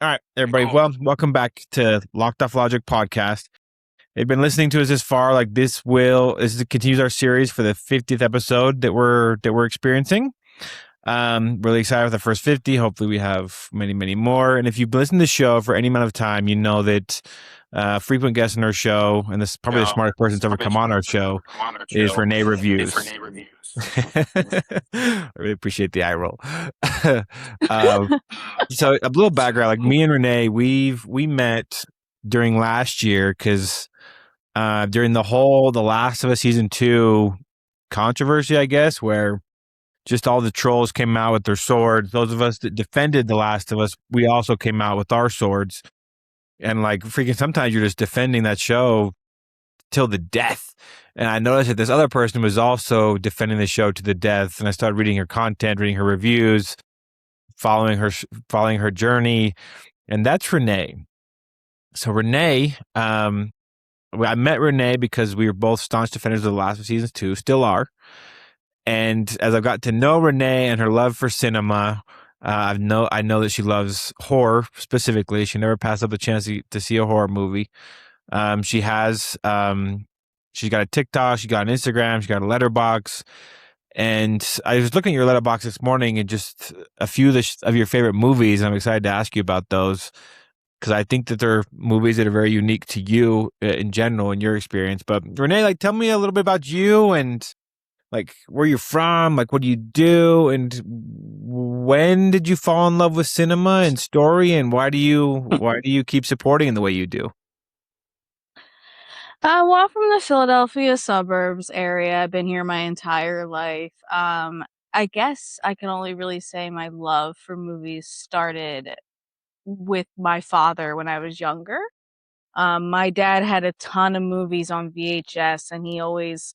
All right, everybody. Well, welcome back to Locked Off Logic podcast. If you've been listening to us this far, like this continues our series for the 50th episode that we're experiencing. Really excited with the first 50. Hopefully we have many, many more. And if you've listened to the show for any amount of time, you know that frequent guest on our show, and this is probably the smartest person to ever come on our show, is Rene Reviews. I really appreciate the eye roll. So a little background, like me and Rene, we met during last year because during the Last of Us season 2 controversy, I guess, where just all the trolls came out with their swords. Those of us that defended The Last of Us, we also came out with our swords. And like freaking sometimes you're just defending that show till the death. And I noticed that this other person was also defending the show to the death. And I started reading her content, reading her reviews, following her journey. And that's Rene. So Rene, I met Rene because we were both staunch defenders of The Last of Season 2, still are. And as I've got to know Rene and her love for cinema, I know that she loves horror specifically. She never passed up the chance to see a horror movie. She's got a TikTok, she got an Instagram, she got a letterbox. And I was looking at your letterbox this morning and just a few of your favorite movies. And I'm excited to ask you about those because I think that they're movies that are very unique to you in general in your experience. But Rene, like, tell me a little bit about you and like where you're from, like what do you do, and when did you fall in love with cinema and story, and why do you keep supporting in the way you do? Well, I'm from the Philadelphia suburbs area. I've been here my entire life. I guess I can only really say my love for movies started with my father when I was younger. My dad had a ton of movies on VHS, and he always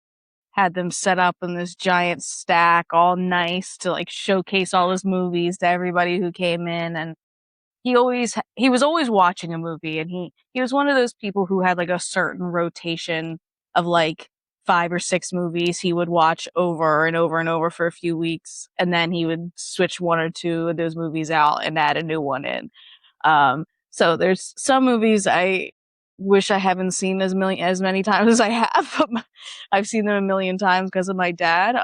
had them set up in this giant stack, all nice to like showcase all his movies to everybody who came in. And he was always watching a movie, and he was one of those people who had like a certain rotation of like 5 or 6 movies he would watch over and over and over for a few weeks, and then he would switch 1 or 2 of those movies out and add a new one in. So there's some movies I wish I haven't seen as many times as I have, but I've seen them a million times because of my dad.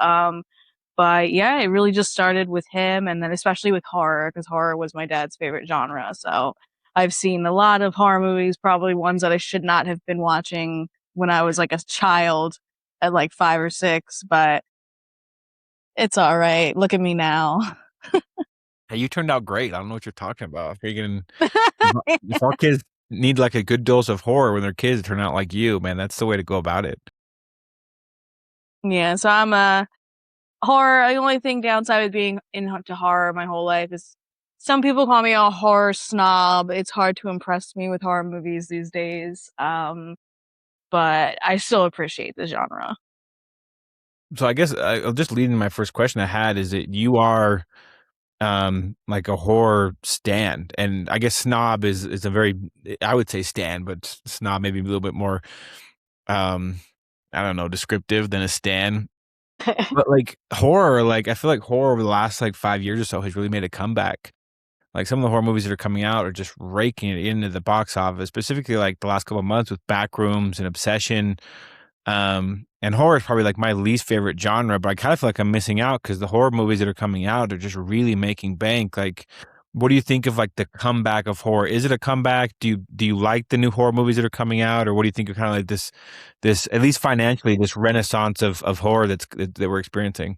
But yeah, it really just started with him, and then especially with horror, because horror was my dad's favorite genre. So I've seen a lot of horror movies, probably ones that I should not have been watching when I was like a child at like 5 or 6, but it's all right. Look at me now. Hey, you turned out great. I don't know what you're talking about. If our kids need like a good dose of horror when they're kids, turn out like you, man. That's the way to go about it. Yeah, so I'm a horror. The only thing downside with being into horror my whole life is some people call me a horror snob. It's hard to impress me with horror movies these days. But I still appreciate the genre. So I guess I'll just lead in my first question I had is that you are like a horror stan, and I guess snob is a very, I would say stan, but snob maybe a little bit more um I don't know, descriptive than a stan. But like horror, like I feel like horror over the last like 5 years or so has really made a comeback. Like some of the horror movies that are coming out are just raking it into the box office, specifically like the last couple of months with Backrooms and Obsession. And horror is probably like my least favorite genre, but I kind of feel like I'm missing out because the horror movies that are coming out are just really making bank. Like, what do you think of like the comeback of horror? Is it a comeback? Do you like the new horror movies that are coming out, or what do you think of kind of like this at least financially this renaissance of horror that we're experiencing?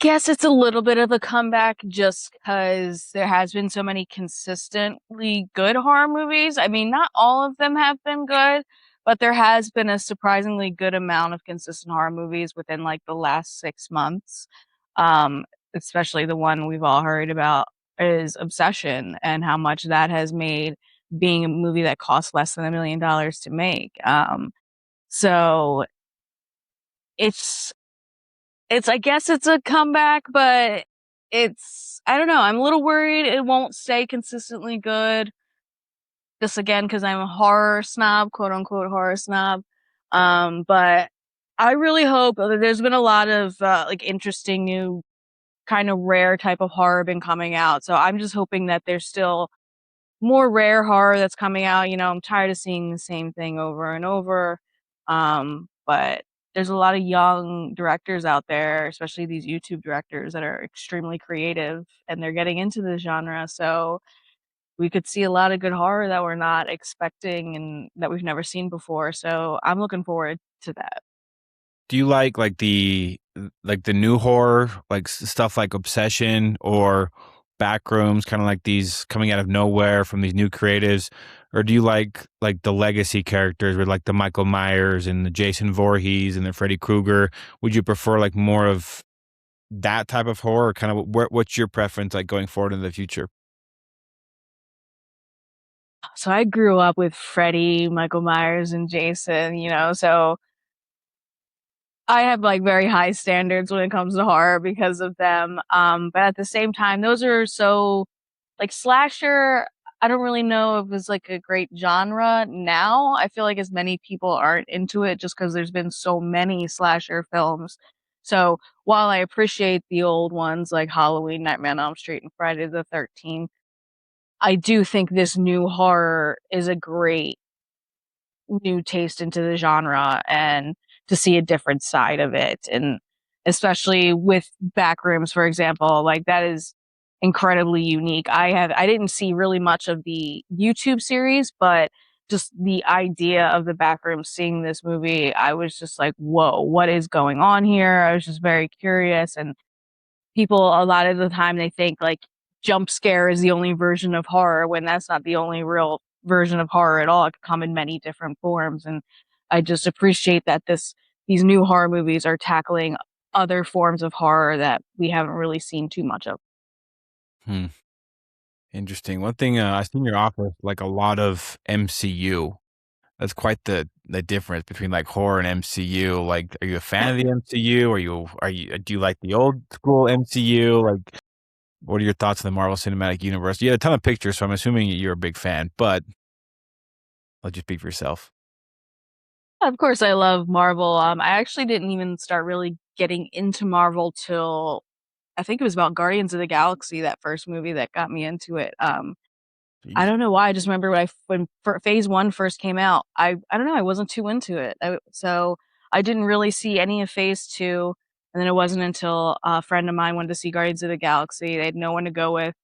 Guess it's a little bit of a comeback just because there has been so many consistently good horror movies. I mean, not all of them have been good, but there has been a surprisingly good amount of consistent horror movies within like the last 6 months. Um, Especially the one we've all heard about is Obsession, and how much that has made being a movie that costs less than $1 million to make. So it's I guess it's a comeback, but I don't know. I'm a little worried it won't stay consistently good. Just again, because I'm a horror snob, quote unquote horror snob. But I really hope there's been a lot of like interesting new kind of rare type of horror been coming out. So I'm just hoping that there's still more rare horror that's coming out. You know, I'm tired of seeing the same thing over and over. But there's a lot of young directors out there, especially these YouTube directors that are extremely creative and they're getting into the genre. So we could see a lot of good horror that we're not expecting and that we've never seen before. So I'm looking forward to that. Do you like the new horror, like stuff like Obsession or Backrooms, kind of like these coming out of nowhere from these new creatives, or do you like the legacy characters with like the Michael Myers and the Jason Voorhees and the Freddy Krueger? Would you prefer like more of that type of horror, or kind of what's your preference like going forward in the future? So I grew up with Freddy, Michael Myers, and Jason, you know, so I have like very high standards when it comes to horror because of them. But at the same time, those are so like slasher. I don't really know if it's like a great genre now. I feel like as many people aren't into it just because there's been so many slasher films. So while I appreciate the old ones like Halloween, Nightmare on Elm Street, and Friday the 13th, I do think this new horror is a great new taste into the genre and to see a different side of it. And especially with Backrooms, for example, like that is incredibly unique. I didn't see really much of the YouTube series, but just the idea of the Backrooms seeing this movie, I was just like, whoa, what is going on here? I was just very curious. And people a lot of the time they think like jump scare is the only version of horror when that's not the only real version of horror at all. It could come in many different forms. And I just appreciate that these new horror movies are tackling other forms of horror that we haven't really seen too much of. Hmm. Interesting. One thing I seen your offer like a lot of MCU. That's quite the difference between like horror and MCU. Like, are you a fan of the MCU? Are you do you like the old school MCU? Like, what are your thoughts on the Marvel Cinematic Universe? You had a ton of pictures, so I'm assuming you're a big fan. But let you speak for yourself. Of course, I love Marvel. I actually didn't even start really getting into Marvel till I think it was about Guardians of the Galaxy, that first movie that got me into it. I Jeez. don't know why. I just remember when Phase One first came out. I don't know. I wasn't too into it, so I didn't really see any of Phase Two. And then it wasn't until a friend of mine wanted to see Guardians of the Galaxy. They had no one to go with.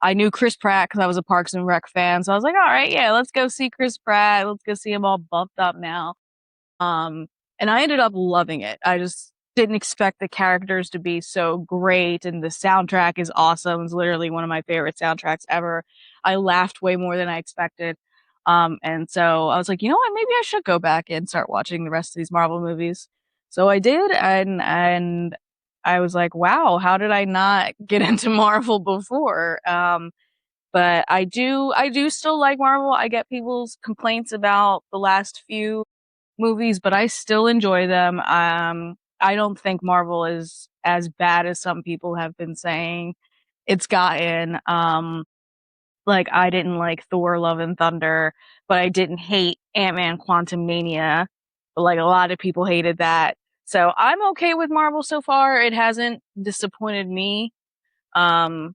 I knew Chris Pratt because I was a Parks and Rec fan, so I was like, all right, yeah, let's go see Chris Pratt. Let's go see him all buffed up now. Um, and I ended up loving it. I just didn't expect the characters to be so great, and the soundtrack is awesome. It's literally one of my favorite soundtracks ever. I laughed way more than I expected. And so I was like, you know what? Maybe I should go back and start watching the rest of these Marvel movies. So I did, and I was like, wow, how did I not get into Marvel before? But I do still like Marvel. I get people's complaints about the last few movies, but I still enjoy them. I don't think Marvel is as bad as some people have been saying it's gotten. Like I didn't like Thor: Love and Thunder, but I didn't hate Ant-Man: Quantumania. But like a lot of people hated that. So I'm okay with Marvel so far. It hasn't disappointed me. Um,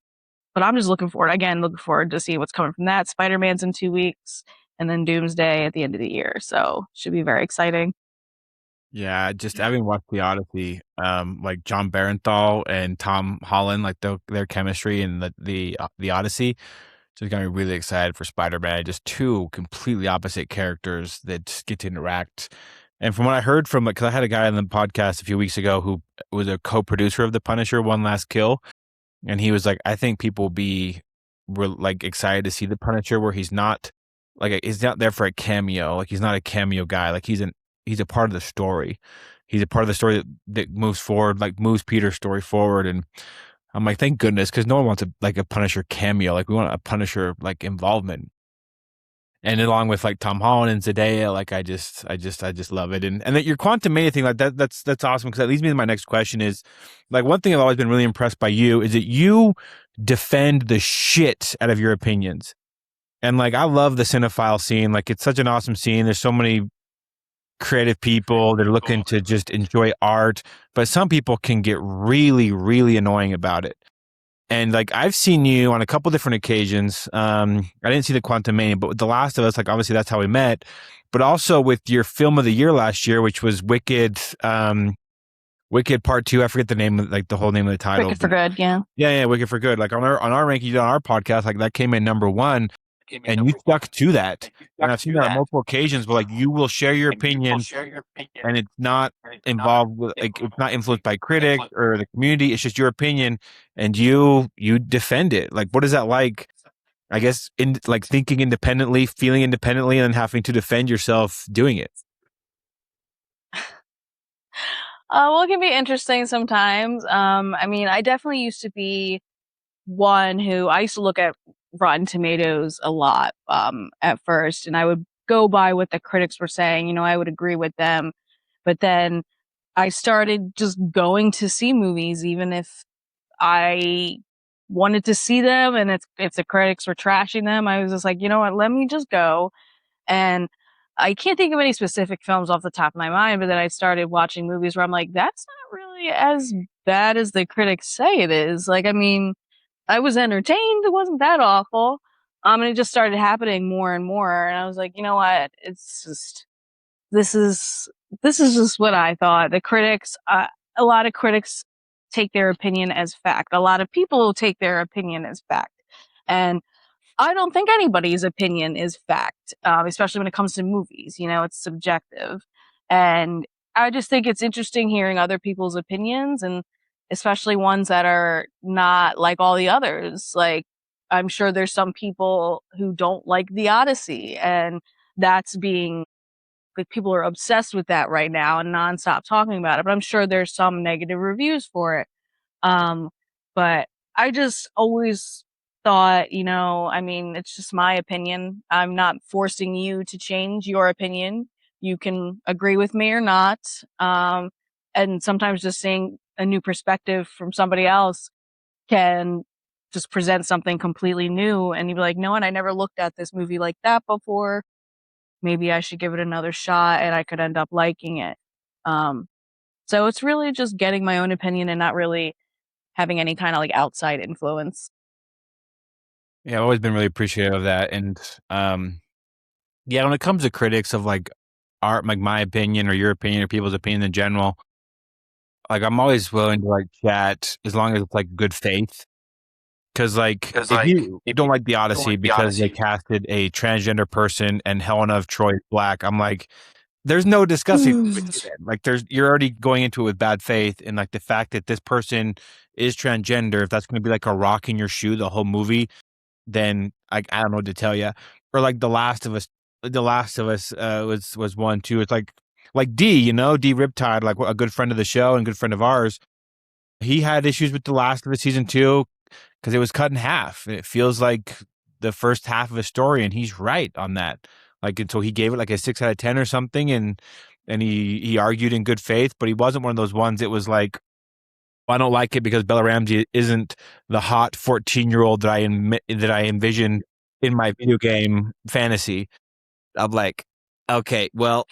but I'm just looking forward to see what's coming from that. Spider-Man's in 2 weeks, and then Doomsday at the end of the year. So should be very exciting. Yeah, just having watched The Odyssey, like John Barenthal and Tom Holland, like their chemistry and the Odyssey, just got me really excited for Spider-Man. Just two completely opposite characters that just get to interact. And from what I heard from, like, because I had a guy on the podcast a few weeks ago who was a co-producer of The Punisher: One Last Kill, and he was like, I think people will be like excited to see the Punisher where he's not he's not there for a cameo. Like he's not a cameo guy. Like he's a part of the story. He's a part of the story that moves forward, like moves Peter's story forward. And I'm like, thank goodness, because no one wants a Punisher cameo. Like we want a Punisher like involvement. And along with like Tom Holland and Zendaya, like I just love it. And that your Quantum Mania thing, like that's awesome because that leads me to my next question is like one thing I've always been really impressed by you is that you defend the shit out of your opinions. And like I love the cinephile scene. Like it's such an awesome scene. There's so many creative people that are looking to just enjoy art, but some people can get really, really annoying about it. And like I've seen you on a couple different occasions. I didn't see the Quantum Mania, but with The Last of Us, like obviously that's how we met. But also with your film of the year last year, which was Wicked, Wicked Part Two. I forget the name, like the whole name of the title. Wicked for Good, yeah. Yeah, Wicked for Good. Like on our rankings on our podcast, like that came in number one, and you stuck to that. And I've seen that on multiple occasions. But like you will share your opinion, and it's not involved with like it's not influenced by critics or the community. It's just your opinion, and you defend it. Like, what is that like? I guess in like thinking independently, feeling independently, and then having to defend yourself doing it. Well, it can be interesting sometimes. I mean, I definitely used to be one who I used to look at Rotten Tomatoes a lot at first, and I would go by what the critics were saying. You know, I would agree with them, but then I started just going to see movies, even if I wanted to see them, and if the critics were trashing them, I was just like, you know what, let me just go. And I can't think of any specific films off the top of my mind, but then I started watching movies where I'm like, that's not really as bad as the critics say it is. Like, I mean, I was entertained. It wasn't that awful. And it just started happening more and more. And I was like, you know what? It's just, this is, this is just what I thought. The critics, a lot of critics take their opinion as fact. A lot of people take their opinion as fact. And I don't think anybody's opinion is fact, especially when it comes to movies. You know, it's subjective. And I just think it's interesting hearing other people's opinions and especially ones that are not like all the others. Like, I'm sure there's some people who don't like The Odyssey, and that's being like people are obsessed with that right now and nonstop talking about it. But I'm sure there's some negative reviews for it. Um, but I just always thought, you know, I mean, it's just my opinion. I'm not forcing you to change your opinion. You can agree with me or not. And sometimes just seeing a new perspective from somebody else can just present something completely new. And you'd be like, no, and I never looked at this movie like that before. Maybe I should give it another shot and I could end up liking it. Um, so it's really just getting my own opinion and not really having any kind of like outside influence. Yeah, I've always been really appreciative of that. And yeah, when it comes to critics of like art, like my opinion or your opinion or people's opinion in general, like I'm always willing to like chat as long as it's like good faith. Because like if you don't like the Odyssey because they casted a transgender person and Helena of Troy is black, I'm like, there's no discussing with you then. Like you're already going into it with bad faith, and like the fact that this person is transgender, if that's going to be like a rock in your shoe the whole movie, then I don't know what to tell you. Or like The Last of Us was one too. It's like D, you know, D Riptide, like a good friend of the show and good friend of ours. He had issues with The Last of Us season two because it was cut in half. And it feels like the first half of a story, and he's right on that. Like, and so he gave it like a 6 out of 10 or something, and he argued in good faith, but he wasn't one of those ones. It was like, well, I don't like it because Bella Ramsey isn't the hot 14-year-old that I envisioned in my video game fantasy. I'm like, okay, well,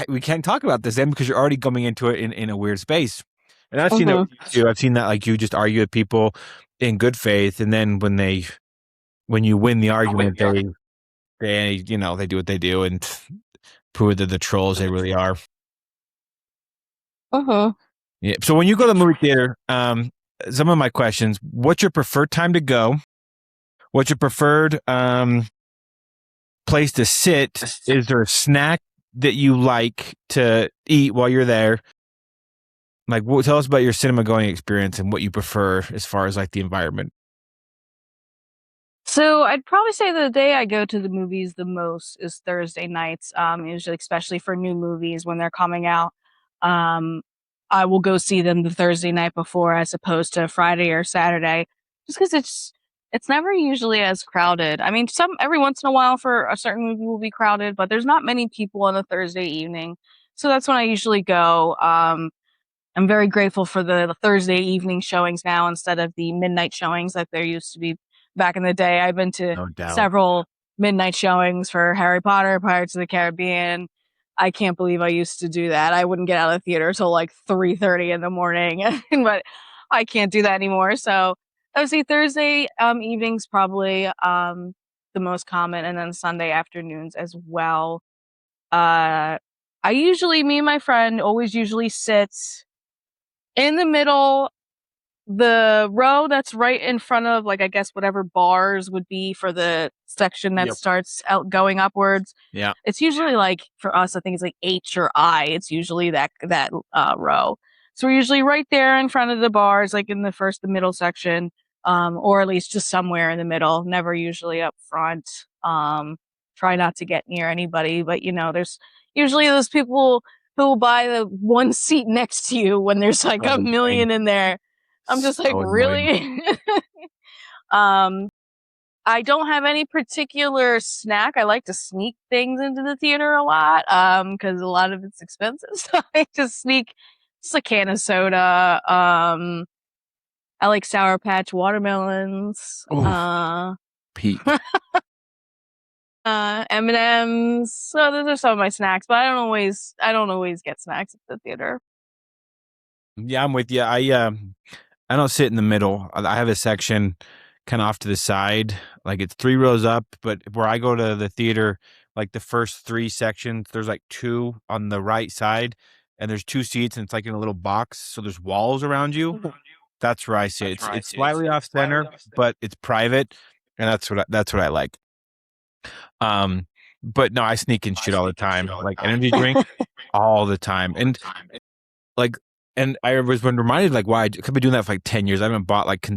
we can't talk about this then because you're already coming into it in a weird space. And I've seen it with you too. I've seen that like you just argue with people in good faith, and then when you win the argument, they you know they do what they do and prove that the trolls they really are. Uh-huh. Yeah. So when you go to the movie theater, some of my questions: what's your preferred time to go? What's your preferred place to sit? Is there a snack that you like to eat while you're there? Like, tell us about your cinema going experience and what you prefer as far as like the environment. So I'd probably say the day I go to the movies the most is Thursday nights. Usually, especially for new movies when they're coming out. Um, I will go see them the Thursday night before, as opposed to Friday or Saturday, just because it's never usually as crowded. I mean, some every once in a while for a certain movie will be crowded, but there's not many people on a Thursday evening, so that's when I usually go. I'm very grateful for the Thursday evening showings now instead of the midnight showings that there used to be back in the day. I've been to No doubt. several midnight showings for Harry Potter, Pirates of the Caribbean. I can't believe I used to do that. I wouldn't get out of the theater till like 3:30 in the morning, but I can't do that anymore. So I would say Thursday evenings probably the most common, and then Sunday afternoons as well. Uh, I usually, me and my friend always usually sits in the middle, the row that's right in front of, like, I guess whatever bars would be for the section that Yep. starts out going upwards. Yeah. It's usually like for us, I think it's like H or I. It's usually that row. So we're usually right there in front of the bars, like in the middle section, or at least just somewhere in the middle. Never usually up front. Try not to get near anybody, but there's usually those people who will buy the one seat next to you when there's like So a annoying. million in there. I'm just like, So annoying. really? um, I don't have any particular snack. I like to sneak things into the theater a lot, because a lot of it's expensive. So I like to sneak just a can of soda. I like Sour Patch watermelons. Oh, peak. M&Ms. So those are some of my snacks, but I don't always get snacks at the theater. Yeah, I'm with you. I don't sit in the middle. I have a section kind of off to the side, like it's 3 rows up. But where I go to the theater, like the first 3 sections, there's like 2 on the right side, and there's 2 seats, and it's like in a little box, so there's walls around you. That's where I sit. It's slightly off center, but it's private, and that's what I like. Um, but no, I sneak in shit all the time, like energy drink all the time, and like, and I was when reminded like why I've been doing that for like 10 years. I haven't bought like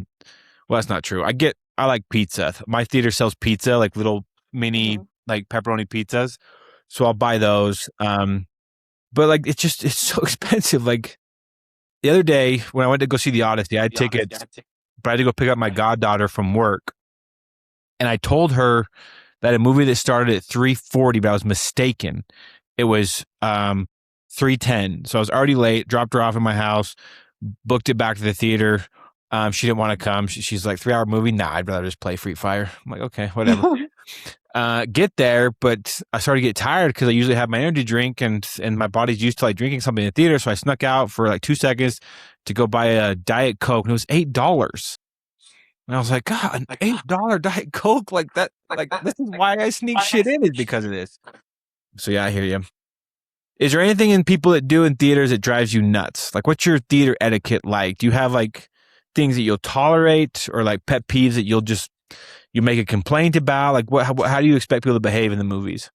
well, that's not true. I like pizza. My theater sells pizza, like little mini Mhm. like pepperoni pizzas, so I'll buy those. But like it's so expensive. Like the other day when I went to go see the Odyssey, I had tickets, but I had to go pick up my goddaughter from work, and I told her that a movie that started at 3:40, but I was mistaken. It was 3:10. So I was already late, dropped her off at my house, booked it back to the theater. She didn't want to come. She's like, 3 hour movie? Nah, I'd rather just play Free Fire. I'm like, okay, whatever. Get there, but I started to get tired because I usually have my energy drink and my body's used to like drinking something in the theater. So I snuck out for like 2 seconds to go buy a Diet Coke, and it was $8. And I was like, God, an $8 Diet Coke like that. Like, this is why I sneak shit in, is because of this. So yeah, I hear you. Is there anything in people that do in theaters that drives you nuts? Like, what's your theater etiquette like? Do you have like things that you'll tolerate, or like pet peeves that you make a complaint about? Like, how do you expect people to behave in the movies?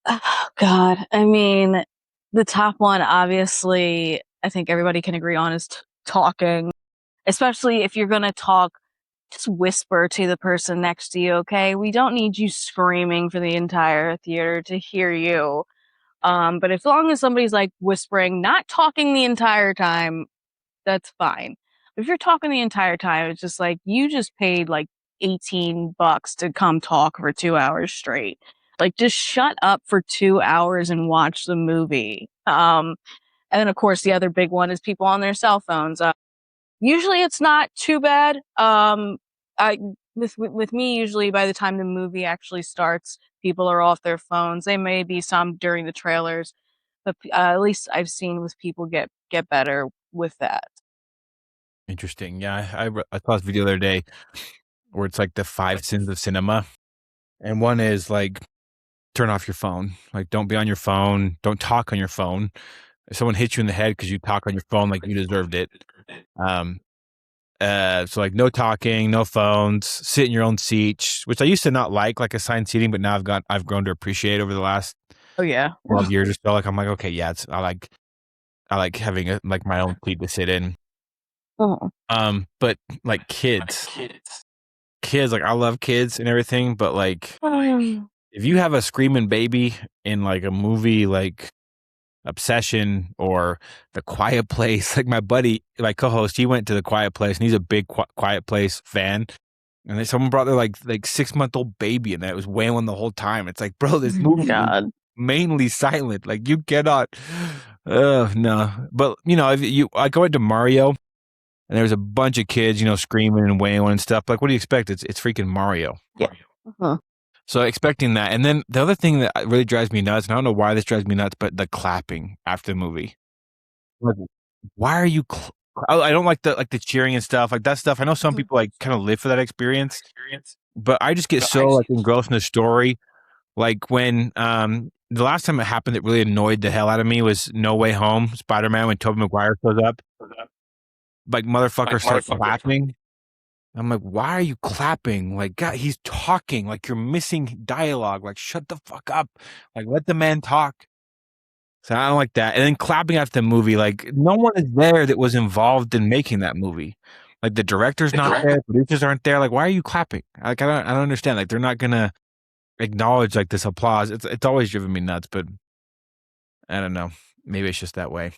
Oh, God. I mean, the top one, obviously, I think everybody can agree on is talking, especially if you're going to talk, just whisper to the person next to you, okay? We don't need you screaming for the entire theater to hear you. But as long as somebody's like whispering, not talking the entire time, that's fine. But if you're talking the entire time, it's just like you just paid like $18 to come talk for 2 hours straight. Like, just shut up for 2 hours and watch the movie. And then of course the other big one is people on their cell phones. Usually it's not too bad. I with me, usually by the time the movie actually starts, people are off their phones. They may be some during the trailers, but at least I've seen with people get better with that. Interesting. Yeah, I saw this video the other day where it's like the 5 sins of cinema, and one is like turn off your phone. Like, don't be on your phone. Don't talk on your phone. If someone hits you in the head because you talk on your phone, like you deserved it. Um, so like no talking, no phones, sit in your own seat, which I used to not like assigned seating, but now I've grown to appreciate over the last Oh yeah. 12 years or so. Like, I'm like, okay, yeah, I like having like my own seat to sit in. Oh. But like kids, like I love kids and everything, but like if you have a screaming baby in like a movie like Obsession or The Quiet Place, like my buddy, my co-host, he went to The Quiet Place and he's a big Quiet Place fan. And then someone brought their like 6-month-old baby, and that was wailing the whole time. It's like, bro, this movie is God. mainly silent. Like, you cannot. No. But if I go into Mario, and there's a bunch of kids, screaming and wailing and stuff. Like, what do you expect? It's freaking Mario. Yeah. Uh-huh. So expecting that, and then the other thing that really drives me nuts, and I don't know why this drives me nuts, but the clapping after the movie. Like, why are you? I don't like the cheering and stuff like that stuff. I know some people like kind of live for that experience, but I just get so like engrossed in the story. Like when the last time it happened that really annoyed the hell out of me was No Way Home, Spider-Man when Tobey Maguire shows up. Like motherfuckers start clapping. I'm like, why are you clapping? Like, God, he's talking. Like you're missing dialogue. Like, shut the fuck up. Like, let the man talk. So I don't like that. And then clapping after the movie, like no one is there that was involved in making that movie. Like the director's not there, producers aren't there. Like, why are you clapping? Like, I don't understand. Like, they're not gonna acknowledge like this applause. It's always driven me nuts, but I don't know. Maybe it's just that way.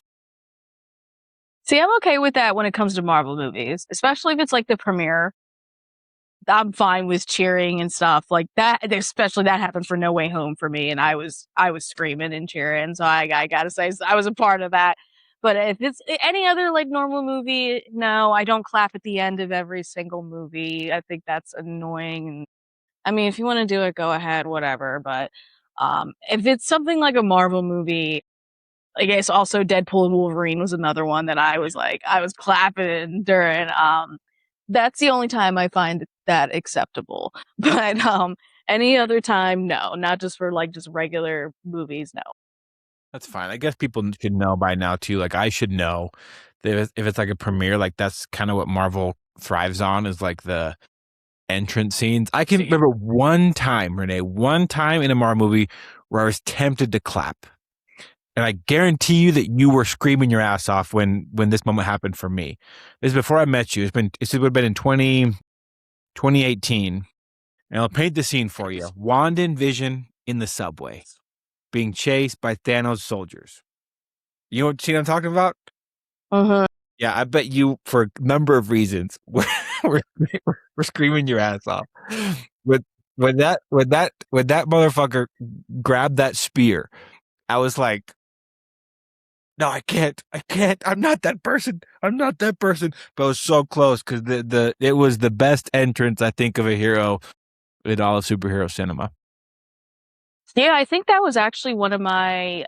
See, I'm okay with that when it comes to Marvel movies, especially if it's like the premiere. I'm fine with cheering and stuff like that. Especially that happened for No Way Home for me, and I was screaming and cheering. So I gotta say I was a part of that. But if it's any other like normal movie, no, I don't clap at the end of every single movie. I think that's annoying. I mean, if you want to do it, go ahead, whatever. But if it's something like a Marvel movie, I guess also Deadpool and Wolverine was another one that I was clapping during. That's the only time I find that acceptable. But any other time, no, not just for like just regular movies, no. That's fine. I guess people should know by now too. Like I should know that if it's like a premiere, like that's kind of what Marvel thrives on is like the entrance scenes. I can remember one time, Renee, one time in a Marvel movie where I was tempted to clap. And I guarantee you that you were screaming your ass off when this moment happened for me. This is before I met you. It would have been in 2018. And I'll paint the scene for you. Wanda and Vision in the subway, being chased by Thanos' soldiers. You know what scene I'm talking about? Uh-huh. Yeah, I bet you, for a number of reasons, we're, we're screaming your ass off. But when that motherfucker grabbed that spear, I was like, no, I can't. I can't. I'm not that person. I'm not that person. But it was so close because it was the best entrance I think of a hero in all of superhero cinema. Yeah, I think that was actually one of my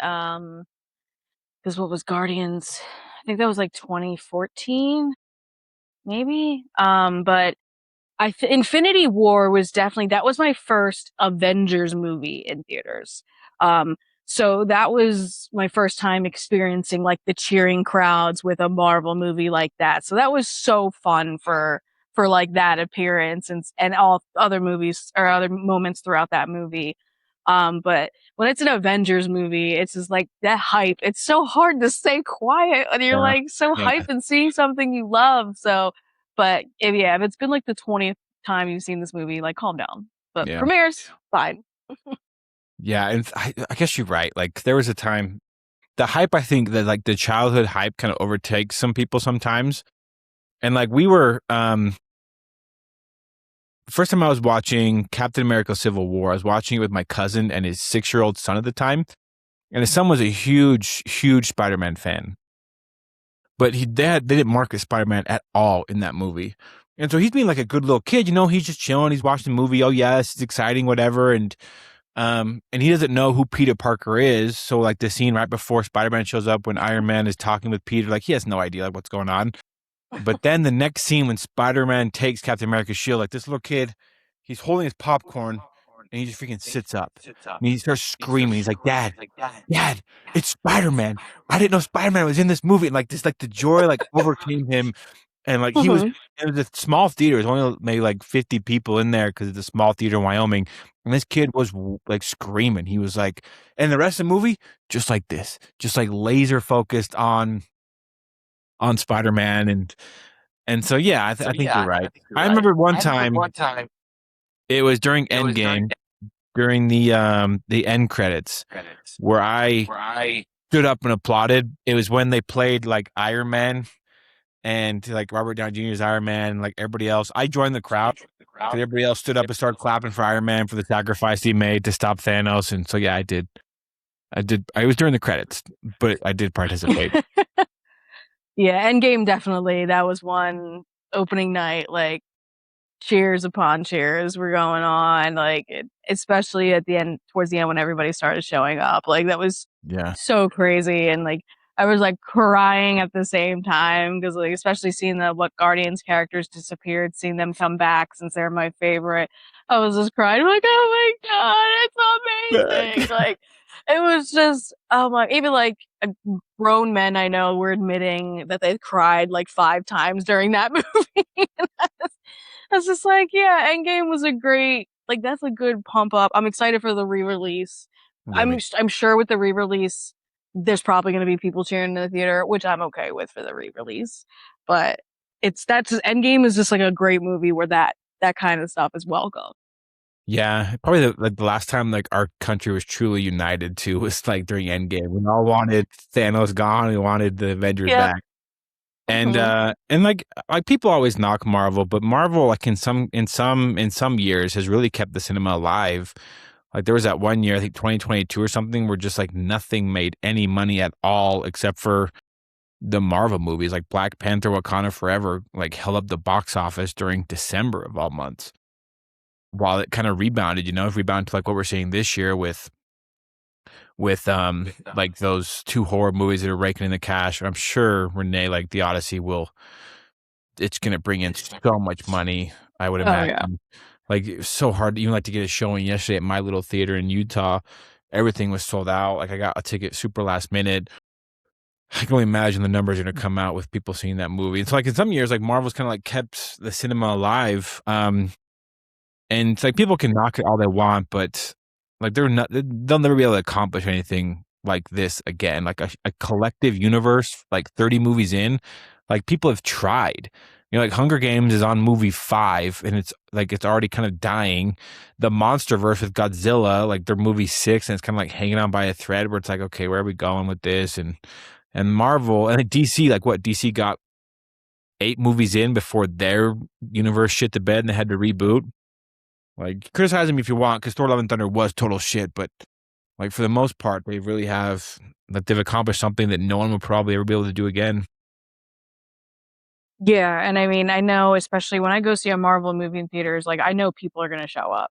because what was Guardians? I think that was like 2014, maybe. But Infinity War was definitely that was my first Avengers movie in theaters. Um, so that was my first time experiencing like the cheering crowds with a Marvel movie like that. So that was so fun for like that appearance and all other movies or other moments throughout that movie. But when it's an Avengers movie, it's just like that hype. It's so hard to stay quiet when you're Yeah. like so Yeah. hyped and seeing something you love. So but if it's been like the 20th time you've seen this movie, like calm down. But Yeah. premieres, fine. Yeah. And I guess you're right. Like there was a time, the hype, I think that like the childhood hype kind of overtakes some people sometimes. And like we were, first time I was watching Captain America Civil War, I was watching it with my cousin and his 6-year-old son at the time. And his son was a huge, huge Spider-Man fan. But they didn't market Spider-Man at all in that movie. And so he's being like a good little kid, he's just chilling, he's watching the movie. Oh yes, it's exciting, whatever. And he doesn't know who Peter Parker is. So like the scene right before Spider-Man shows up when Iron Man is talking with Peter, like he has no idea like what's going on. But then the next scene when Spider-Man takes Captain America's shield, like this little kid, he's holding his popcorn and he just freaking sits up. And he starts screaming. He's like, Dad, Dad, it's Spider-Man. I didn't know Spider-Man was in this movie. And like this, like the joy like overcame him. And like it was a small theater. It was only maybe like 50 people in there because it's a small theater in Wyoming. And this kid was like screaming. He was like, and the rest of the movie, just like this, just like laser focused on Spider-Man. And so, yeah, I think you're right. I remember one time it was during Endgame, during the end credits, where I stood up and applauded. It was when they played like Iron Man and like Robert Downey Jr.'s Iron Man and like everybody else. I joined the crowd. 'Cause everybody else stood up and started clapping for Iron Man for the sacrifice he made to stop Thanos. And so, yeah, I did. I was during the credits, but I did participate. Yeah, Endgame definitely. That was one opening night. Like cheers upon cheers were going on. Like especially at the end, towards the end when everybody started showing up. Like that was Yeah. so crazy. And like I was like crying at the same time because like especially seeing the what Guardians characters disappeared, seeing them come back since they're my favorite. I was just crying like, oh my god, it's Back. amazing. Like it was just oh my even like grown men I know were admitting that they cried like 5 times during that movie. I was just like, yeah, Endgame was a great like that's a good pump up. I'm excited for the re-release. Yeah, I'm sure with the re-release, there's probably going to be people cheering in the theater, which I'm okay with for the re-release. But it's that's Endgame is just like a great movie where that kind of stuff is welcome. yeah. Probably the last time like our country was truly united too was like during Endgame. We all wanted Thanos gone. We wanted the Avengers Yep. back. Hmm. And like people always knock Marvel, but Marvel like in some years has really kept the cinema alive. Like there was that one year, I think 2022 or something, where just like nothing made any money at all except for the Marvel movies, like Black Panther, Wakanda Forever, like held up the box office during December of all months. While it kind of rebounded, rebounded to like what we're seeing this year with like those two horror movies that are raking in the cash. I'm sure Rene, like the Odyssey, will it's gonna bring in so much money, I would Oh yeah. imagine. Like it's so hard even like to get a showing yesterday at my little theater in Utah. Everything was sold out. Like I got a ticket super last minute. I can only imagine the numbers are gonna come out with people seeing that movie. It's like in some years, like Marvel's kind of like kept the cinema alive. And it's like people can knock it all they want, but like they'll never be able to accomplish anything like this again. Like a collective universe, like 30 movies in, like people have tried. Like Hunger Games is on movie 5 and it's like it's already kind of dying. The Monsterverse with Godzilla, like they're movie 6 and it's kind of like hanging on by a thread where it's like, okay, where are we going with this? And Marvel and DC, like what DC got 8 movies in before their universe shit the bed and they had to reboot. Like, criticize him if you want, because Thor: Love and Thunder was total shit. But like for the most part, they really have like they've accomplished something that no one will probably ever be able to do again. Yeah, and I mean, I know especially when I go see a Marvel movie in theaters, like I know people are going to show up.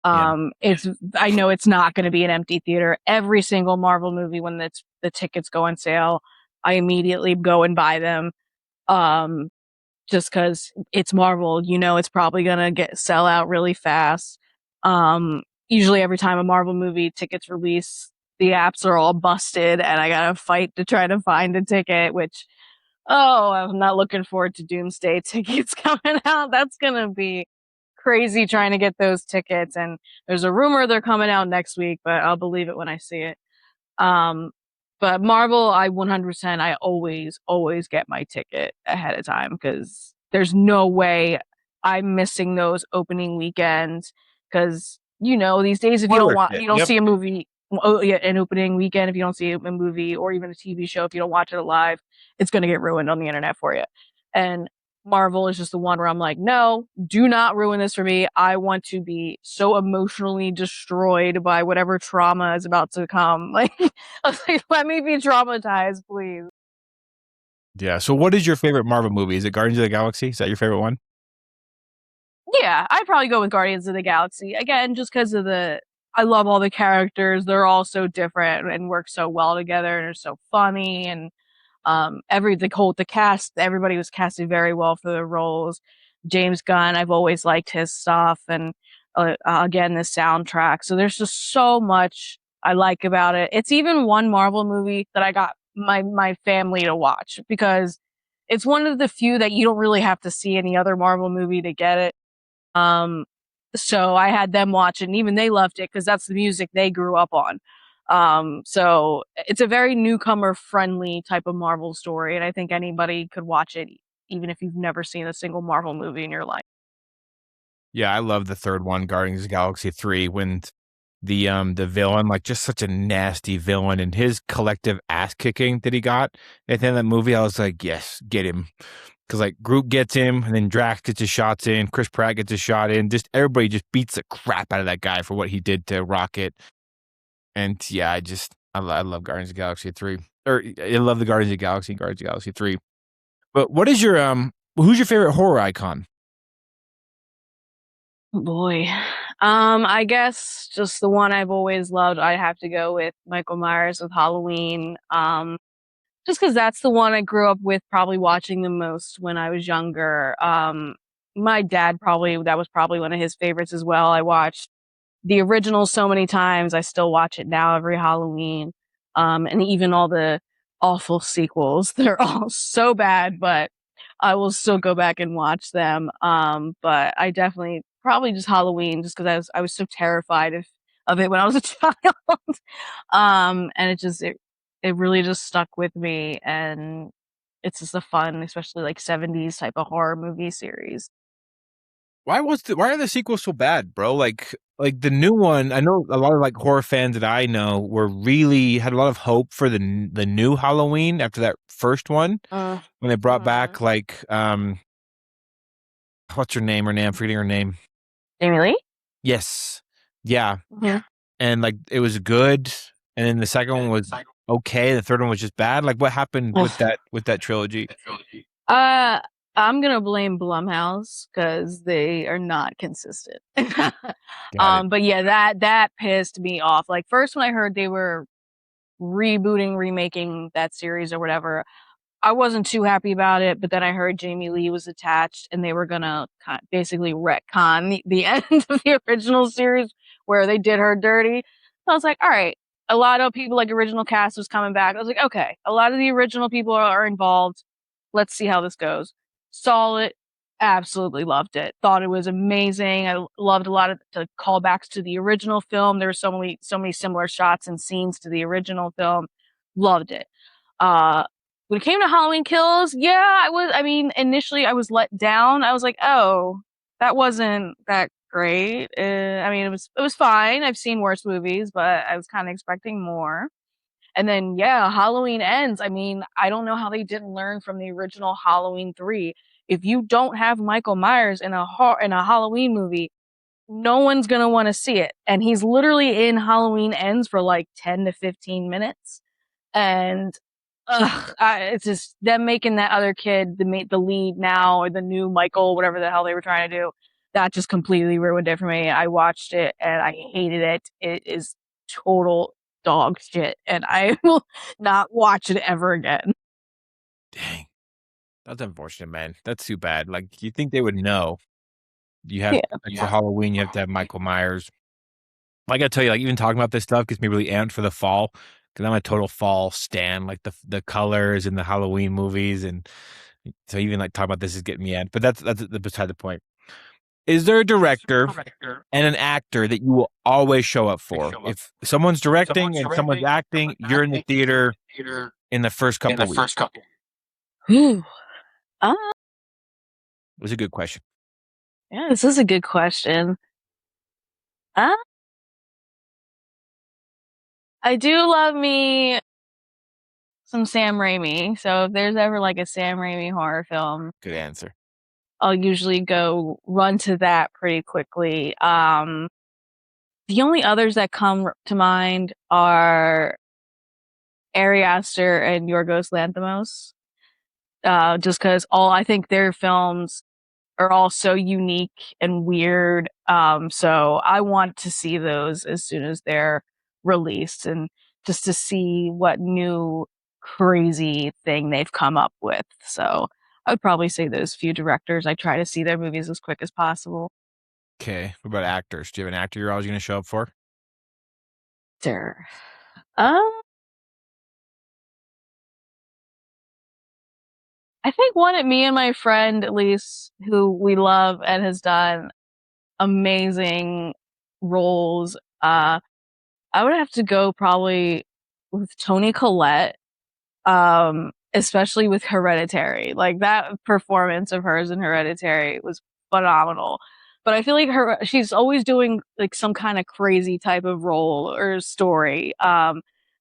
Yeah. It's I know it's not going to be an empty theater. Every single Marvel movie when the tickets go on sale, I immediately go and buy them. Um, just because it's Marvel, it's probably gonna get sell out really fast. Usually every time a Marvel movie tickets release, the apps are all busted, and I gotta fight to try to find a ticket. Which, oh, I'm not looking forward to Doomsday tickets coming out. That's gonna be crazy trying to get those tickets. And there's a rumor they're coming out next week, but I'll believe it when I see it. Um, but Marvel, I 100%, I always get my ticket ahead of time because there's no way I'm missing those opening weekends. Because these days, if you don't Spoiler want, shit. you don't Yep. see a movie, oh yeah, an opening weekend, if you don't see a movie or even a TV show, if you don't watch it live, it's gonna get ruined on the internet for you. And Marvel is just the one where I'm like, no, do not ruin this for me. I want to be so emotionally destroyed by whatever trauma is about to come. Like, I was like, let me be traumatized, please. Yeah. So, what is your favorite Marvel movie? Is it Guardians of the Galaxy? Is that your favorite one? Yeah, I'd probably go with Guardians of the Galaxy again, just because of I love all the characters. They're all so different and work so well together, and are so funny. And the cast, everybody was casted very well for their roles. James Gunn, I've always liked his stuff, and again the soundtrack. So there's just so much I like about it. It's even one Marvel movie that I got my family to watch because it's one of the few that you don't really have to see any other Marvel movie to get it. um, so I had them watch it, and even they loved it because that's the music they grew up on. So it's a very newcomer friendly type of Marvel story, and I think anybody could watch it, even if you've never seen a single Marvel movie in your life. Yeah, I love the third one, Guardians of the Galaxy 3, when the villain, like just such a nasty villain and his collective ass kicking that he got at the end of that movie, I was like, yes, get him. Because like Groot gets him, and then Drax gets his shots in, Chris Pratt gets his shot in. Just everybody just beats the crap out of that guy for what he did to Rocket. And yeah, I love Guardians of the Galaxy 3. Or I love the Guardians of the Galaxy 3. But what is your who's your favorite horror icon? Boy, I guess just the one I've always loved. I have to go with Michael Myers with Halloween. just because that's the one I grew up with, probably watching the most when I was younger. My dad probably that was probably one of his favorites as well. I watched the original so many times. I still watch it now every Halloween. And even all the awful sequels. They're all so bad, but I will still go back and watch them. But I definitely probably just Halloween just because I was so terrified of it when I was a child. And it really just stuck with me, and it's just a fun, especially like 70s type of horror movie series. Why are the sequels so bad, bro? Like the new one, I know a lot of like horror fans that I know were really had a lot of hope for the new Halloween after that first one when they brought back like what's her name? Her name, I'm forgetting her name. Jamie Lee? Yes. Yeah. Mhm. And like it was good, and then the second one was okay, the third one was just bad. Like what happened with that trilogy? Uh, I'm gonna blame Blumhouse because they are not consistent. Got it. But yeah, that pissed me off. Like first when I heard they were rebooting, remaking that series or whatever, I wasn't too happy about it, but then I heard Jamie Lee was attached and they were gonna basically retcon the end of the original series where they did her dirty. So I was like, all right, a lot of people like original cast was coming back. I was like, okay, a lot of the original people are involved. Let's see how this goes. Saw it, absolutely loved it. Thought it was amazing. I loved a lot of the callbacks to the original film. There were so many similar shots and scenes to the original film. Loved it. Uh, when it came to Halloween Kills, yeah, I mean, initially I was let down. I was like, oh, that wasn't that great. I mean, it was fine. I've seen worse movies, but I was kind of expecting more. And then, yeah, Halloween Ends. I mean, I don't know how they didn't learn from the original Halloween 3. If you don't have Michael Myers in a Halloween movie, no one's gonna want to see it. And he's literally in Halloween Ends for like 10 to 15 minutes. And it's just them making that other kid the lead now, or the new Michael, whatever the hell they were trying to do. That just completely ruined it for me. I watched it and I hated it. It is total dog shit, and I will not watch it ever again. Dang. That's unfortunate, man. That's too bad. Like you think they would know. You have Yeah. like for Halloween, you have to have Michael Myers. I gotta tell you, like even talking about this stuff gets me really amped for the fall because I'm a total fall stan. Like the colors in the Halloween movies, and so even like talking about this is getting me amped. But that's beside the point. Is there a director and an actor that you will always show up for? If someone's directing and someone's acting, you're in the theater in the first couple weeks. Whew. It was a good question. Yeah, this is a good question. Uh, I do love me some Sam Raimi. So if there's ever like a Sam Raimi horror film, Good answer. I'll usually go run to that pretty quickly. The only others that come to mind are Ari Aster and Yorgos Lanthimos. Just because I think their films are all so unique and weird. So I want to see those as soon as they're released, and just to see what new crazy thing they've come up with. So I would probably say those few directors. I try to see their movies as quick as possible. Okay. What about actors? Do you have an actor you're always going to show up for? Sure. Um, I think one at me and my friend, at least, who we love and has done amazing roles. I would have to go probably with Toni Collette, especially with Hereditary. Like that performance of hers in Hereditary was phenomenal. But I feel like she's always doing like some kind of crazy type of role or story.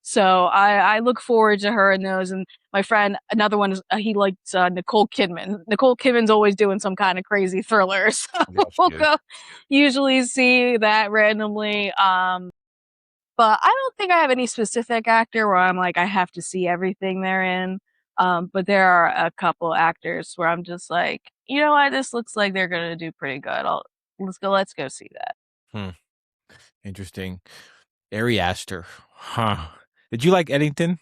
So I look forward to her in those. And my friend, another one is he likes Nicole Kidman. Nicole Kidman's always doing some kind of crazy thriller, so Yeah, we'll she is. go usually see that randomly. But I don't think I have any specific actor where I'm like, I have to see everything they're in. But there are a couple actors where I'm just like, you know what, this looks like they're gonna do pretty good. Let's go see that. Hmm. Interesting. Ari Aster. Huh. Did you like Eddington?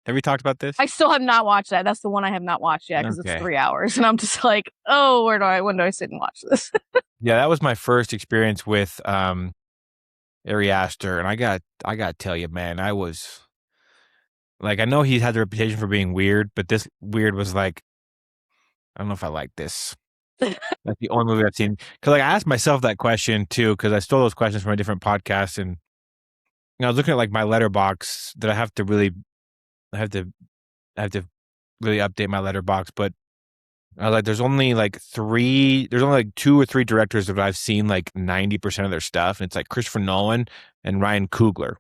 Have we talked about this? I still have not watched that. That's the one I have not watched yet because it's Okay. 3 hours, and I'm just like, oh, when do I sit and watch this? Yeah, that was my first experience with Ari Aster, and I got to tell you, man, I was like, I know he had the reputation for being weird, but this weird was like, I don't know if I like this. Like the only movie I've seen, because like I asked myself that question too, because I stole those questions from a different podcast, and I was looking at like my letterbox that I have to, I have to really update my letterbox, but I was like, there's only like two or three directors that I've seen like 90% of their stuff, and it's like Christopher Nolan and Ryan Coogler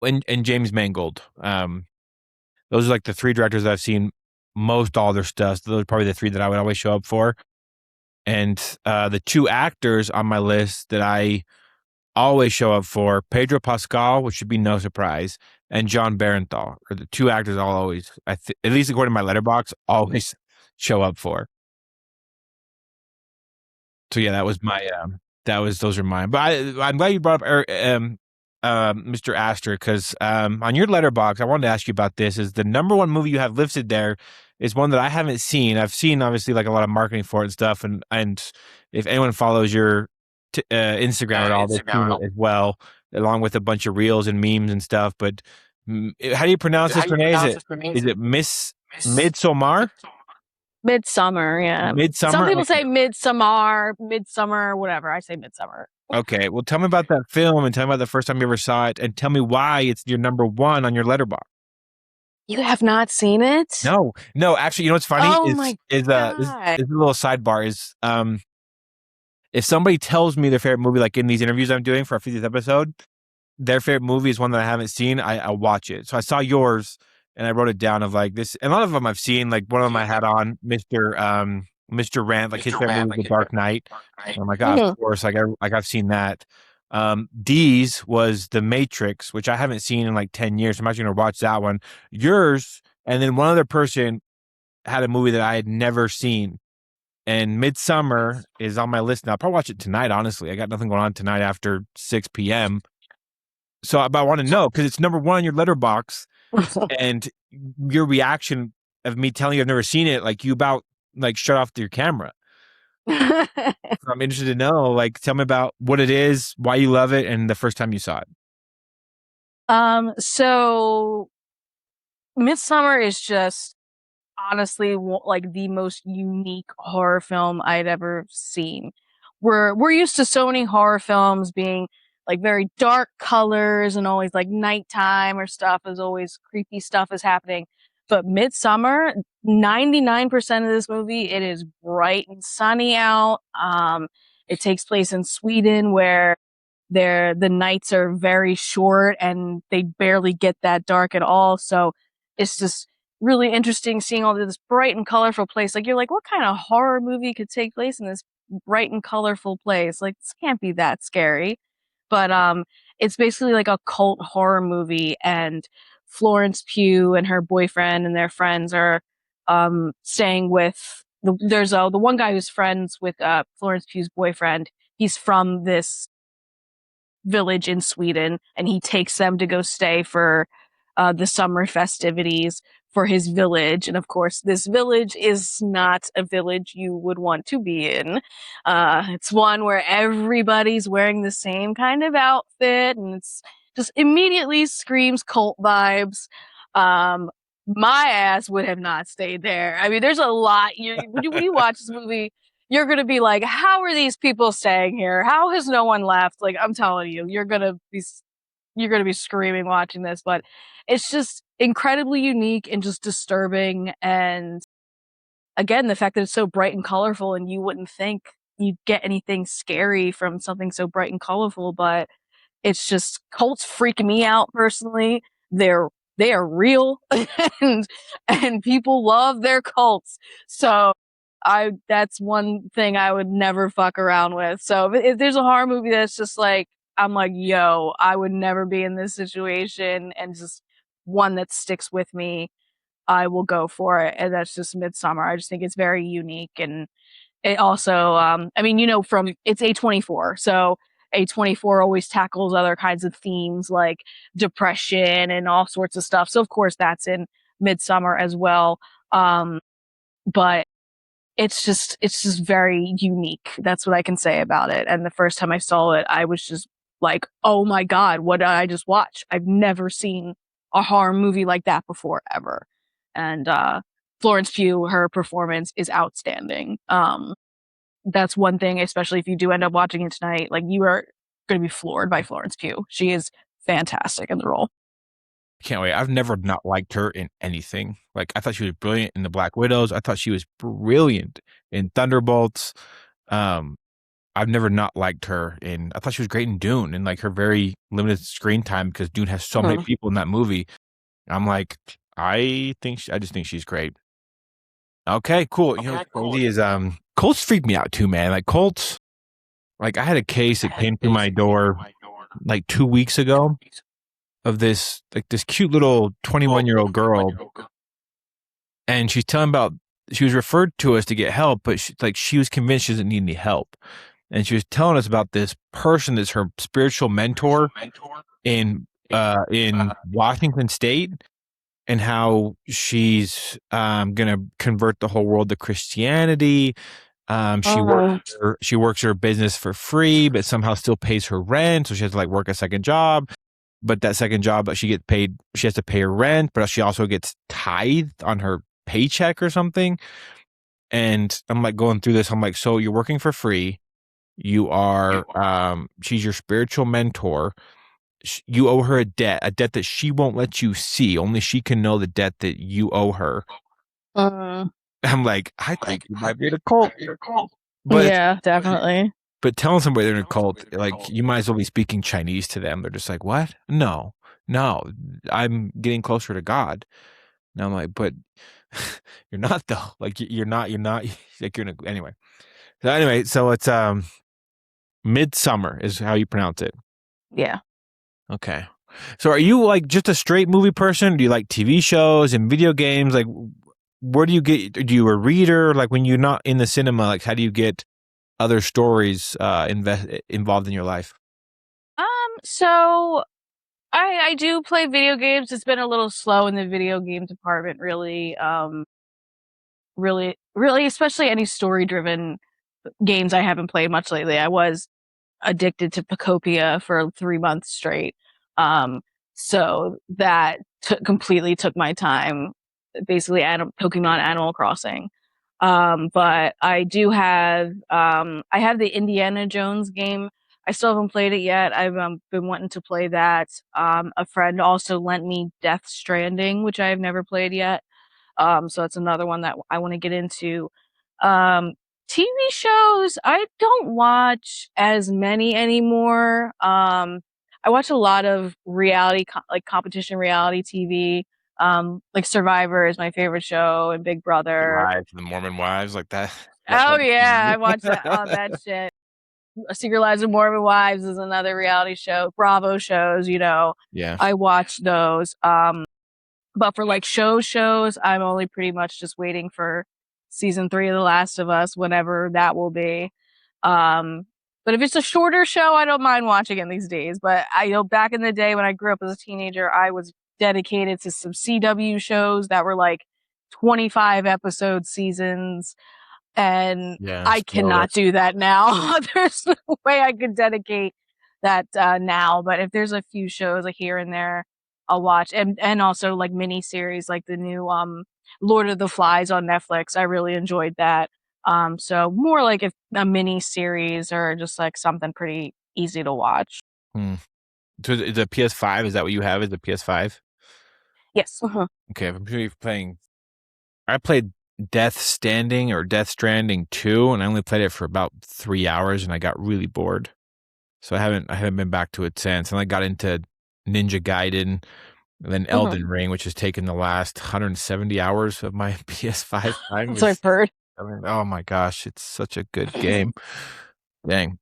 and James Mangold. Those are like the three directors that I've seen most all their stuff. Those are probably the three that I would always show up for. And the two actors on my list that I always show up for, Pedro Pascal, which should be no surprise, and John Barenthal are the two actors I'll always, at least according to my letterbox, always show up for. So yeah, that was my those are mine. But I'm glad you brought up Mr. Astor because on your letterbox, I wanted to ask you about this. Is the number one movie you have listed there is one that I haven't seen. I've seen obviously like a lot of marketing for it and stuff, and if anyone follows your Instagram at all, they've seen it as well, along with a bunch of reels and memes and stuff. But how do you pronounce this, Renee? Is it Miss Midsommar? Midsummer, yeah. Some Midsummer? people Okay. say midsummer, midsummer, whatever. I say midsummer. Okay, well, tell me about that film and tell me about the first time you ever saw it and tell me why it's your number one on your letterbox. You have not seen it? No, no, actually, you know what's funny Oh is my this God. is a little sidebar is if somebody tells me their favorite movie like in these interviews I'm doing for our 50th episode, their favorite movie is one that I haven't seen, I'll watch it. So I saw yours and I wrote it down of like this, and a lot of them I've seen. Like one of them I had on Mr. Rant, like his favorite movie is The Dark Knight. And I'm like, of Mhm. course, I've seen that. D's was The Matrix, which I haven't seen in like 10 years. I'm actually gonna watch that one. Yours, and then one other person had a movie that I had never seen. And Midsummer is on my list now. I'll probably watch it tonight, honestly. I got nothing going on tonight after 6 p.m. But I want to know because it's number one on your letterbox, and your reaction of me telling you I've never seen it, like you about like shut off your camera. So I'm interested to know, like, tell me about what it is, why you love it, and the first time you saw it. So Midsummer is just honestly like the most unique horror film I'd ever seen. We're used to so many horror films being like very dark colors and always like nighttime or stuff is always creepy stuff is happening. But Midsummer, 99% of this movie, it is bright and sunny out. It takes place in Sweden where the nights are very short and they barely get that dark at all. So it's just really interesting seeing all this bright and colorful place. Like you're like, what kind of horror movie could take place in this bright and colorful place? Like this can't be that scary. But it's basically like a cult horror movie and Florence Pugh and her boyfriend and their friends are staying with there's the one guy who's friends with Florence Pugh's boyfriend. He's from this village in Sweden, and he takes them to go stay for the summer festivities for his village. And of course, this village is not a village you would want to be in. It's one where everybody's wearing the same kind of outfit, and it's just immediately screams cult vibes. Um, my ass would have not stayed there. I mean, there's a lot. When you watch this movie, you're going to be like, how are these people staying here? How has no one left? Like, I'm telling you, you're going to be screaming watching this, but it's just incredibly unique and just disturbing. And again, the fact that it's so bright and colorful and you wouldn't think you'd get anything scary from something so bright and colorful, but it's just cults freak me out personally. They're they are real and people love their cults. So I that's one thing I would never fuck around with. So if there's a horror movie that's just like I'm like, yo, I would never be in this situation and just one that sticks with me, I will go for it. And that's just Midsummer. I just think it's very unique and it also I mean, from it's A24. So A24 always tackles other kinds of themes like depression and all sorts of stuff. So of course that's in Midsummer as well. But it's just very unique. That's what I can say about it. And the first time I saw it, I was just like, oh my God, what did I just watch? I've never seen a horror movie like that before, ever. And Florence Pugh, her performance is outstanding. That's one thing, especially if you do end up watching it tonight, like you are going to be floored by Florence Pugh. She is fantastic in the role. Can't wait. I've never not liked her in anything. Like I thought she was brilliant in the Black Widows. I thought she was brilliant in Thunderbolts. Um, I've never not liked her in. I thought she was great in Dune and like her very limited screen time because Dune has so many people in that movie. I'm like, I just think she's great. Okay, cool. You know, what's crazy is Colts freak me out too, man. Like Colts, like I had a case that came through my door like 2 weeks ago of this cute little 21-year-old girl, and she's telling about she was referred to us to get help, but she was convinced she doesn't need any help, and she was telling us about this person that's her spiritual mentor in Washington State, and how she's gonna convert the whole world to Christianity. She works her business for free, but somehow still pays her rent, so she has to like work a second job. But that second job, she gets paid. She has to pay her rent, but she also gets tithed on her paycheck or something. And I'm like going through this. I'm like, so you're working for free. You are. She's your spiritual mentor. You owe her a debt that she won't let you see. Only she can know the debt that you owe her. I'm like, I think you might be in a cult. But yeah, definitely. But telling somebody they're in a cult, like you might as well be speaking Chinese to them. They're just like, what? No, I'm getting closer to God. And I'm like, but you're not though. Like you're not. Like you're in a, anyway. So it's Midsummer is how you pronounce it. Yeah. Okay. So are you like just a straight movie person? Or do you like TV shows and video games? Like, where do you get? Do you a reader? Like when you're not in the cinema, like how do you get other stories involved in your life? So I do play video games. It's been a little slow in the video game department, really. Really, especially any story driven games I haven't played much lately. I was addicted to Pacopia for 3 months straight. So that completely took my time. Basically, Pokemon Animal Crossing. But I do have I have the Indiana Jones game. I still haven't played it yet. I've been wanting to play that. A friend also lent me Death Stranding, which I have never played yet. So that's another one that I want to get into. Um, TV shows, I don't watch as many anymore. I watch a lot of reality, like competition reality TV. Like Survivor is my favorite show, and Big Brother. Wives, the Mormon Wives, like that. Oh yeah, I watch that. All that shit. Secret Lives of Mormon Wives is another reality show. Bravo shows, Yeah. I watch those. But for like shows, I'm only pretty much just waiting for season 3 of The Last of Us, whenever that will be. But if it's a shorter show, I don't mind watching it these days. But back in the day when I grew up as a teenager, I was dedicated to some CW shows that were like 25 episode seasons. And Yeah. I cannot do that now. There's no way I could dedicate that now. But if there's a few shows like here and there, I'll watch. And also like mini series, like the new Lord of the Flies on Netflix. I really enjoyed that. So more like if a mini series or just like something pretty easy to watch. So the PS5, is that what you have? Is the PS5? Yes. Okay, I'm sure you're playing. I played Death Stranding 2, and I only played it for about 3 hours, and I got really bored. So I haven't been back to it since. And I got into Ninja Gaiden, and then Elden Ring, which has taken the last 170 hours of my PS5 time. That's what I've heard. Oh my gosh, it's such a good game. Dang.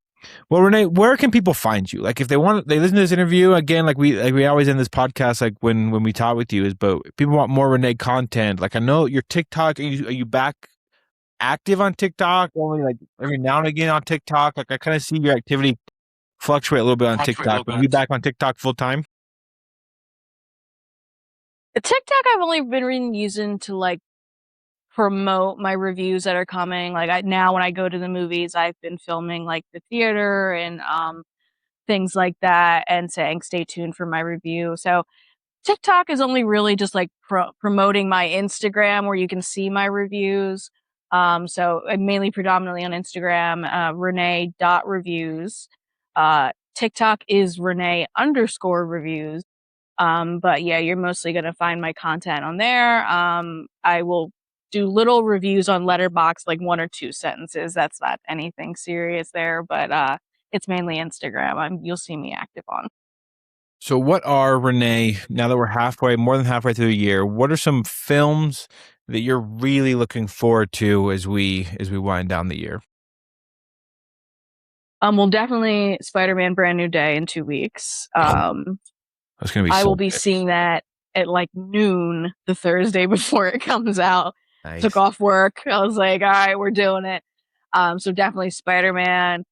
Well, Rene, where can people find you? Like if they listen to this interview again, like we always end this podcast, like when we talk with you, but if people want more Rene content. Like I know your TikTok, are you back active on TikTok? Only like every now and again on TikTok. Like I kind of see your activity fluctuate a little bit on TikTok. Are you back on TikTok full time? TikTok I've only been really using to like promote my reviews that are coming. Like now when I go to the movies, I've been filming like the theater and things like that and saying stay tuned for my review. So TikTok is only really just like promoting my Instagram where you can see my reviews. So I'm mainly predominantly on Instagram, Rene.reviews. TikTok is Rene_reviews. But yeah, you're mostly going to find my content on there. I will do little reviews on Letterboxd, like 1 or 2 sentences. That's not anything serious there, but it's mainly Instagram. You'll see me active on. So what are, Renee, now that we're more than halfway through the year, what are some films that you're really looking forward to as we wind down the year? Well, definitely Spider-Man Brand New Day in 2 weeks. That's gonna be I so will be good. seeing that at like noon the Thursday before it comes out. Took Nice. off work. I was like, all right, we're doing it. So definitely Spider-Man.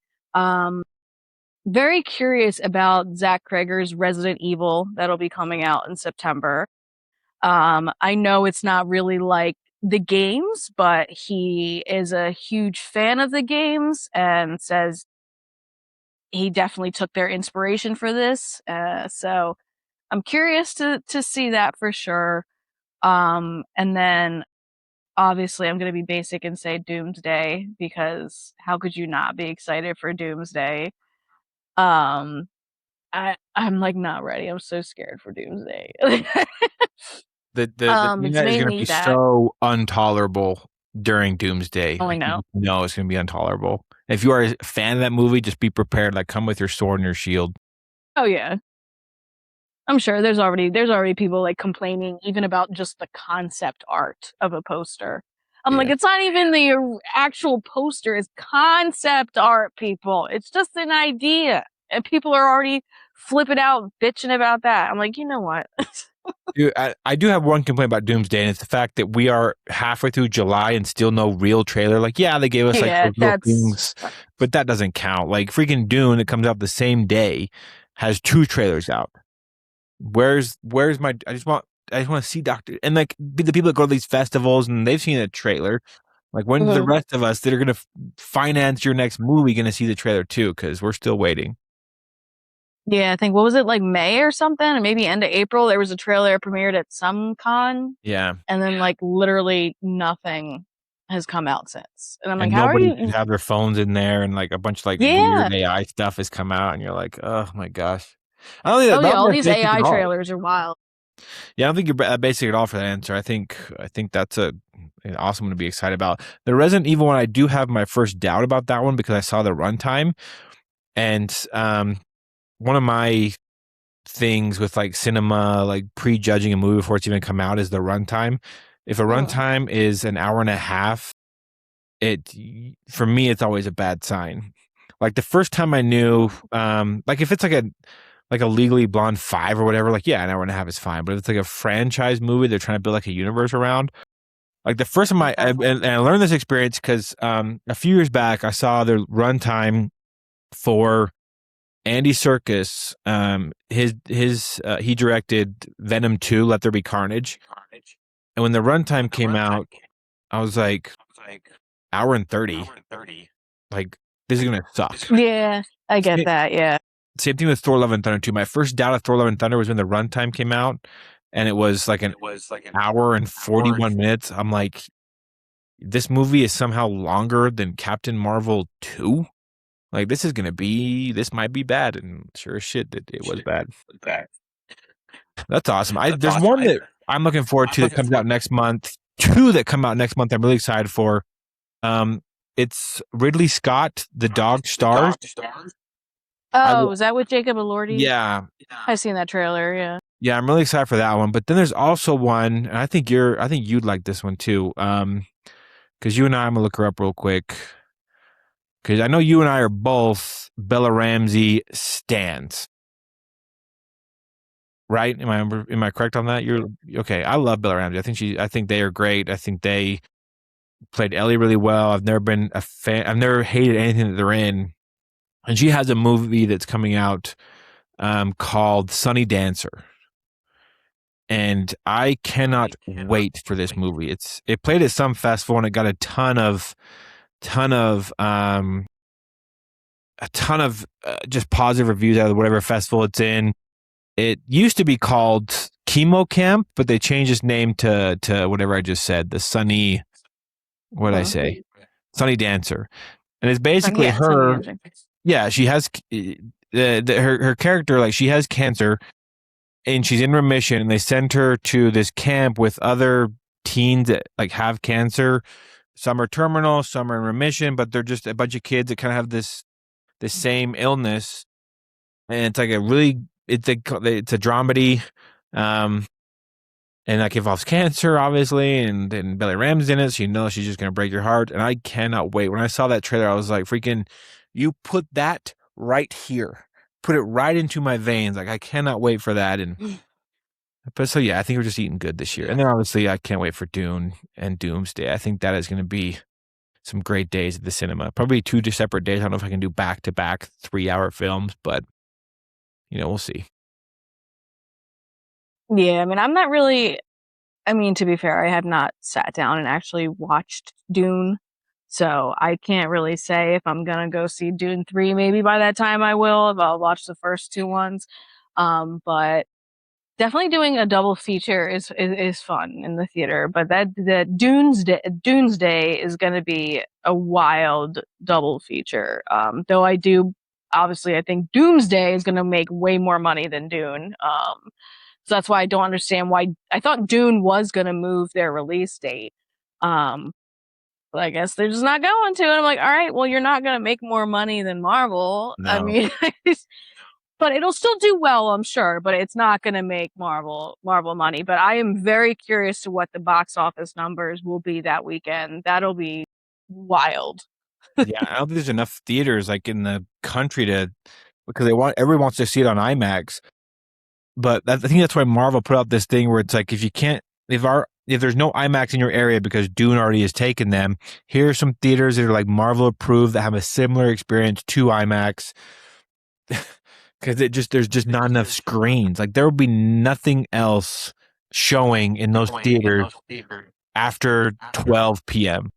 Very curious about Zach Kreger's Resident Evil that'll be coming out in September. I know it's not really like the games, but he is a huge fan of the games and says he definitely took their inspiration for this. So I'm curious to see that for sure. And then obviously I'm going to be basic and say Doomsday because how could you not be excited for Doomsday? Um, I'm like not ready. I'm so scared for Doomsday. The thing It's that is gonna mainly be that. so intolerable during Doomsday, Oh, I like know. you know it's gonna be intolerable. If you are a fan of that movie, just be prepared. Like come with your sword and your shield. Oh yeah. I'm sure there's already people like complaining even about just the concept art of a poster. I'm like, Yeah. it's not even the actual poster, it's concept art, people. It's just an idea. And people are already flipping out, bitching about that. I'm like, you know what? Dude, I do have one complaint about Doomsday, and it's the fact that we are halfway through July and still no real trailer. Like, yeah, they gave us like Yeah, those little that's things, but that doesn't count. Like freaking Dune that comes out the same day has 2 trailers out. Where's my I just want to see Doctor and like the people that go to these festivals and they've seen a trailer. Like when's the Mhm. rest of us that are gonna finance your next movie gonna see the trailer too? Because we're still waiting. Yeah, I think what was it like May or something, or maybe end of April? There was a trailer premiered at some con, Yeah, and then like literally nothing has come out since. And I'm like, and how are nobody should you? have their phones in there, and like a bunch of like Yeah. weird AI stuff has come out, and you're like, oh my gosh. I don't think Oh that, I yeah, don't all think these that's basic AI at all. trailers are wild. Yeah, I don't think you're basic at all for that answer. I think that's an awesome one to be excited about. The Resident Evil one, I do have my first doubt about that one because I saw the runtime, and one of my things with like cinema, like prejudging a movie before it's even come out is the runtime. If a Mm. runtime is an hour and a half, it for me it's always a bad sign. Like the first time I knew, like if it's like a Legally Blonde 5 or whatever, like yeah, an hour and a half is fine. But if it's like a franchise movie, they're trying to build like a universe around. Like the first time and I learned this experience because a few years back I saw the runtime for Andy Serkis, he directed Venom 2, Let There Be Carnage. And when the runtime came out, I was like, hour and 30. Like, this is gonna suck. Yeah, I get Same, that. Yeah. same thing with Thor Love and Thunder 2. My first doubt of Thor Love and Thunder was when the runtime came out and it was like an hour and 41 minutes. I'm like, this movie is somehow longer than Captain Marvel 2. Like this might be bad, and sure as shit that it was bad. That's awesome. There's one that I'm looking forward to that comes out next month. 2 that come out next month. I'm really excited for. Um, it's Ridley Scott, The Dog Stars. I Oh, will, was that with Jacob Elordi? yeah, I seen that trailer. Yeah. yeah. I'm really excited for that one. But then there's also one, and I think you'd like this one too. Because you and I'm gonna look her up real quick. Because I know you and I are both Bella Ramsey stans. Right? Am I correct on that? You're okay. I love Bella Ramsey. I think they are great. I think they played Ellie really well. I've never been a fan. I've never hated anything that they're in. and she has a movie that's coming out called Sunny Dancer, and I cannot wait for this movie. It played at some festival and it got ton of a ton of just positive reviews out of whatever festival it's in. It used to be called Chemo Camp, but they changed its name to whatever I just said, the Sunny. What did I say? Sunny Dancer, and it's basically Yeah, Sunny her. Dancer. Yeah, she has her character, like she has cancer and she's in remission, and they send her to this camp with other teens that like have cancer. Some are terminal, some are in remission, but they're just a bunch of kids that kind of have this same illness, and it's like a really it's a dramedy, um, and like involves cancer, obviously, and then Billy Ram's in it, so you know she's just gonna break your heart. And I cannot wait. When I saw that trailer, I was like, freaking, you put that right here, put it right into my veins. Like I cannot wait for that. And but so yeah, I think we're just eating good this year. And then obviously I can't wait for Dune and Doomsday. I think that is gonna be some great days at the cinema. Probably two separate days. I don't know if I can do back to back 3 hour films, but we'll see. Yeah, I mean, I'm not really. I mean, to be fair, I have not sat down and actually watched Dune, so I can't really say if I'm gonna go see Dune 3. Maybe by that time I will, if I'll watch the first two ones. But definitely doing a double feature is fun in the theater. But that Doomsday is gonna be a wild double feature. Though I do obviously I think Doomsday is gonna make way more money than Dune. So that's why I don't understand why I thought Dune was going to move their release date. Um, but I guess they're just not going to. And I'm like, all right, well, you're not going to make more money than Marvel. I No. mean, but it'll still do well, I'm sure, but it's not going to make Marvel money. But I am very curious to what the box office numbers will be that weekend. That'll be wild. Yeah, I don't think there's enough theaters like in the country to because everyone wants to see it on IMAX. But I think that's why Marvel put out this thing where it's like if there's no IMAX in your area because Dune already has taken them, here are some theaters that are like Marvel approved that have a similar experience to IMAX. Because there's just not enough screens. Like there will be nothing else showing in those theaters after 12 p.m.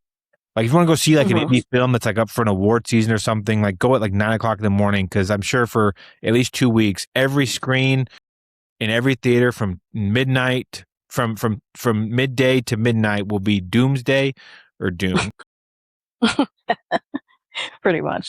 Like if you want to go see like an indie film that's like up for an award season or something, like go at like 9 o'clock in the morning because I'm sure for at least 2 weeks, every screen in every theater from midnight from midday to midnight will be Doomsday or Dune. Pretty much.